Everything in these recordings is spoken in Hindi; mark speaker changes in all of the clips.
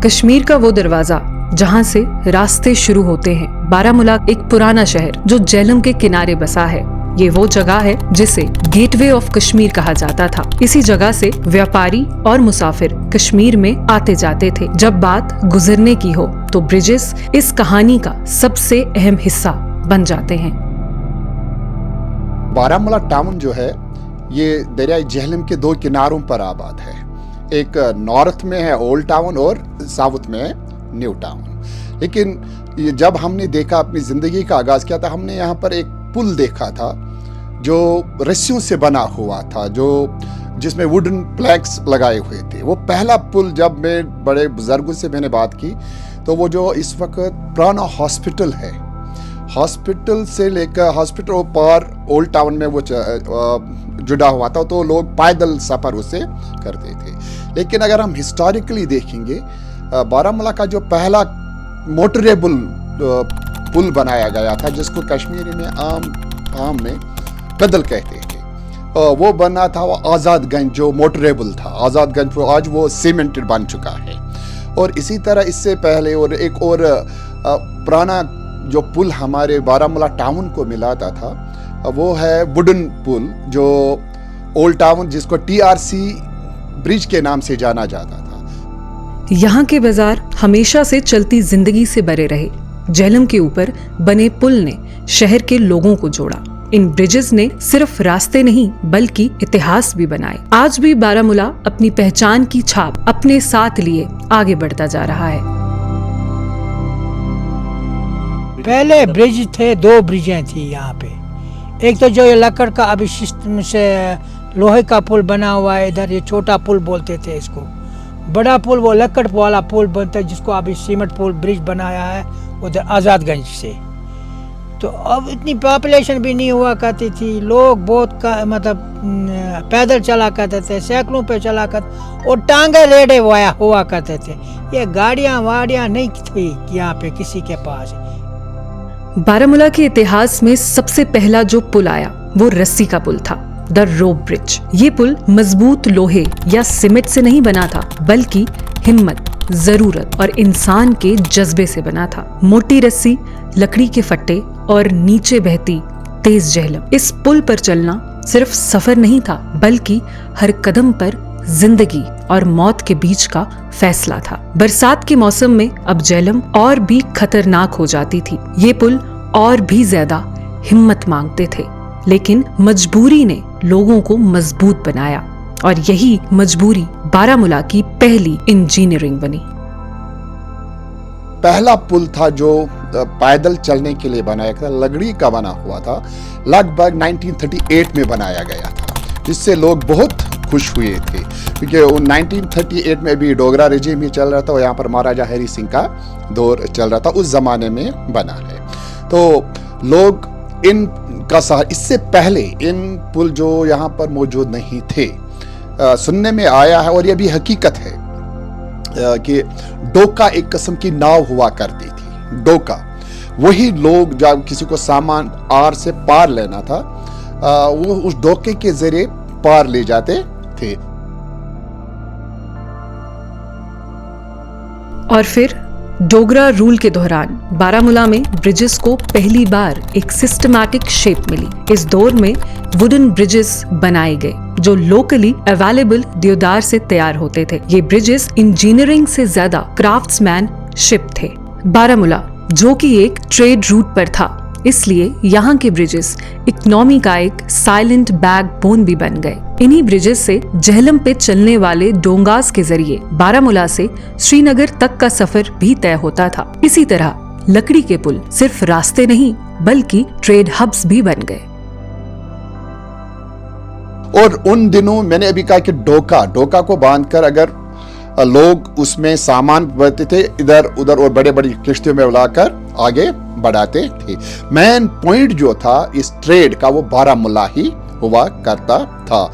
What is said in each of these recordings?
Speaker 1: कश्मीर का वो दरवाजा जहाँ से रास्ते शुरू होते हैं। बारामूला एक पुराना शहर जो झेलम के किनारे बसा है। ये वो जगह है जिसे गेटवे ऑफ कश्मीर कहा जाता था। इसी जगह से व्यापारी और मुसाफिर कश्मीर में आते जाते थे। जब बात गुजरने की हो तो ब्रिजेस इस कहानी का सबसे अहम हिस्सा बन जाते हैं।
Speaker 2: बारामूला टाउन जो है ये दरियाई झेलम के दो किनारों पर आबाद है। एक नॉर्थ में है ओल्ड टाउन और साउथ में है न्यू टाउन। लेकिन ये जब हमने देखा, अपनी ज़िंदगी का आगाज़ किया था, हमने यहाँ पर एक पुल देखा था जो रस्सियों से बना हुआ था, जिसमें वुडन प्लैंक्स लगाए हुए थे। वो पहला पुल, जब मैं बड़े बुजुर्गों से मैंने बात की तो वो जो इस वक्त पुराना हॉस्पिटल है, हॉस्पिटल से लेकर हॉस्पिटल और पार ओल्ड टाउन में वो जुड़ा हुआ था, तो लोग पैदल सफ़र उसे करते थे। लेकिन अगर हम हिस्टोरिकली देखेंगे, बारामूला का जो पहला मोटरेबल पुल बनाया गया था, जिसको कश्मीरी में आम में कदल कहते थे, वो बना था वो आज़ादगंज, जो मोटरेबल था आज़ादगंज, आज वो सीमेंटेड बन चुका है। और इसी तरह इससे पहले और एक और पुराना जो पुल हमारे बारामूला टाउन को मिलाता था, वो है वुडन पुल, जो ओल्ड टाउन, जिसको TRC ब्रिज के नाम से जाना जाता था।
Speaker 1: यहाँ के बाजार हमेशा से चलती जिंदगी से भरे रहे। झेलम के ऊपर बने पुल ने शहर के लोगों को जोड़ा। इन ब्रिजेस ने सिर्फ रास्ते नहीं बल्कि इतिहास भी बनाए। आज भी बारामूला अपनी पहचान की छाप अपने साथ लिए आगे बढ़ता जा रहा है।
Speaker 3: पहले ब्रिज थे, 2 ब्रिजें थी यहाँ पे। एक तो जो ये लकड़ का अभी सिस्टम से लोहे का पुल बना हुआ है, इधर ये छोटा पुल बोलते थे इसको। बड़ा पुल वो लकड़ वाला पुल बनता है, जिसको अभी सीमेंट पुल ब्रिज बनाया है उधर आज़ादगंज से। तो अब इतनी पॉपुलेशन भी नहीं हुआ करती थी, लोग बहुत मतलब पैदल चला करते थे, साइकिलों पे चला करते, और टांगे रेडे हुआ करते थे। ये गाड़ियाँ वाड़ियाँ नहीं थी यहाँ पे किसी के पास।
Speaker 1: बारामूला के इतिहास में सबसे पहला जो पुल आया वो रस्सी का पुल था, द रोप ब्रिज। ये पुल मजबूत लोहे या सीमेंट से नहीं बना था, बल्कि हिम्मत, जरूरत और इंसान के जज्बे से बना था। मोटी रस्सी, लकड़ी के फट्टे और नीचे बहती तेज झेलम। इस पुल पर चलना सिर्फ सफर नहीं था, बल्कि हर कदम पर जिंदगी और मौत के बीच का फैसला था। बरसात के मौसम में अब झेलम और भी खतरनाक हो जाती थी। ये पुल और भी ज्यादा हिम्मत मांगते थे, लेकिन मजबूरी ने लोगों को मजबूत बनाया, और यही मजबूरी बारामूला की पहली इंजीनियरिंग बनी।
Speaker 2: पहला पुल था जो पैदल चलने के लिए बनाया था, लकड़ी का बना हुआ था, लगभग 1938 में बनाया गया था, जिससे लोग बहुत खुश हुए थे, क्योंकि 1938 में भी डोगरा रेजिम ही चल रहा था और यहाँ पर महाराजा हरी सिंह का दौर चल रहा था, उस जमाने में बना है। तो लोग इनका सहारा, इससे पहले इन पुल जो यहाँ पर मौजूद नहीं थे, सुनने में आया है और यह भी हकीकत है कि डोका एक किस्म की नाव हुआ करती थी। डोका, वही लोग जब किसी को सामान आर से पार लेना था, वो उस डोके के जरिए पार ले जाते थे।
Speaker 1: और फिर डोगरा रूल के दौरान बारामूला में ब्रिजेस को पहली बार एक सिस्टमैटिक शेप मिली। इस दौर में वुडन ब्रिजेस बनाए गए जो लोकली अवेलेबल देवदार से तैयार होते थे। ये ब्रिजेस इंजीनियरिंग से ज्यादा क्राफ्ट्समैनशिप थे। बारामूला जो कि एक ट्रेड रूट पर था, इसलिए यहाँ के ब्रिजेस इकोनॉमी का एक साइलेंट बैकबोन भी बन गए। इन्हीं ब्रिजेस से झेलम पे चलने वाले डोंगास के जरिए बारामूला से श्रीनगर तक का सफर भी तय होता था। इसी तरह लकड़ी के पुल सिर्फ रास्ते नहीं बल्कि ट्रेड हब्स भी बन गए।
Speaker 2: और उन दिनों मैंने अभी कहा कि डोका को बांधकर अगर लोग उसमें सामान भरते थे, इधर उधर और बड़े बड़ी किश्तियों में लाकर आगे बढ़ाते थे। मेन पॉइंट जो था इस ट्रेड का वो बारामूला ही हुआ करता था।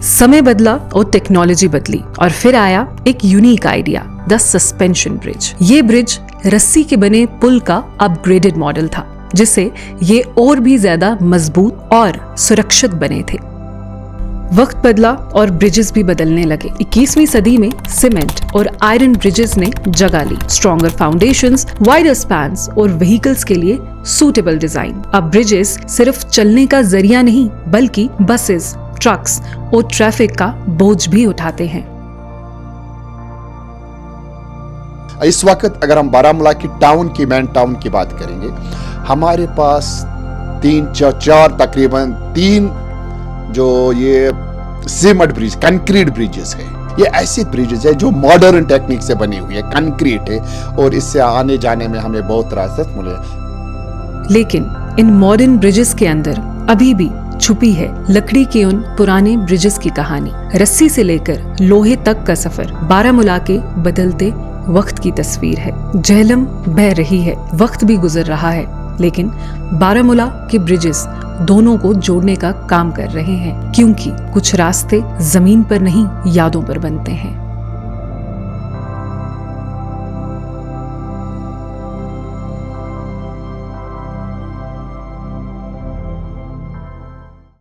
Speaker 1: समय बदला और टेक्नोलॉजी बदली, और फिर आया एक unique idea, the suspension bridge. ये ब्रिज रस्सी के बने पुल का अपग्रेडेड मॉडल था, जिससे ये और भी ज्यादा मजबूत और सुरक्षित बने थे। वक्त बदला और ब्रिजेस भी बदलने लगे। 21वीं सदी में सीमेंट और आयरन ब्रिजेस ने जगह ली। स्ट्रॉन्गर फाउंडेशंस, वाइडर स्पैन्स और व्हीकल्स के लिए सूटेबल डिजाइन। अब ब्रिजेस सिर्फ चलने का जरिया नहीं बल्कि बसेस, ट्रक्स और ट्रैफिक का बोझ भी उठाते हैं।
Speaker 2: इस वक्त अगर हम बारामूला की टाउन की, मेन टाउन की बात करेंगे, हमारे पास तकरीबन तीन जो ये सीमेंट ब्रिज, कंक्रीट ब्रिजेस है। ये ऐसे ब्रिजेस है जो मॉडर्न टेक्निक से बनी हुई है, कंक्रीट है और इससे आने जाने में हमें बहुत राहत मिले।
Speaker 1: लेकिन इन मॉडर्न ब्रिजेस के अंदर अभी भी छुपी है लकड़ी के उन पुराने ब्रिजेस की कहानी। रस्सी से लेकर लोहे तक का सफर बारामूला के बदलते वक्त की तस्वीर है। झेलम बह रही है, वक्त भी गुजर रहा है, लेकिन बारामूला के ब्रिजेस दोनों को जोड़ने का काम कर रहे हैं, क्योंकि कुछ रास्ते जमीन पर नहीं, यादों पर बनते हैं।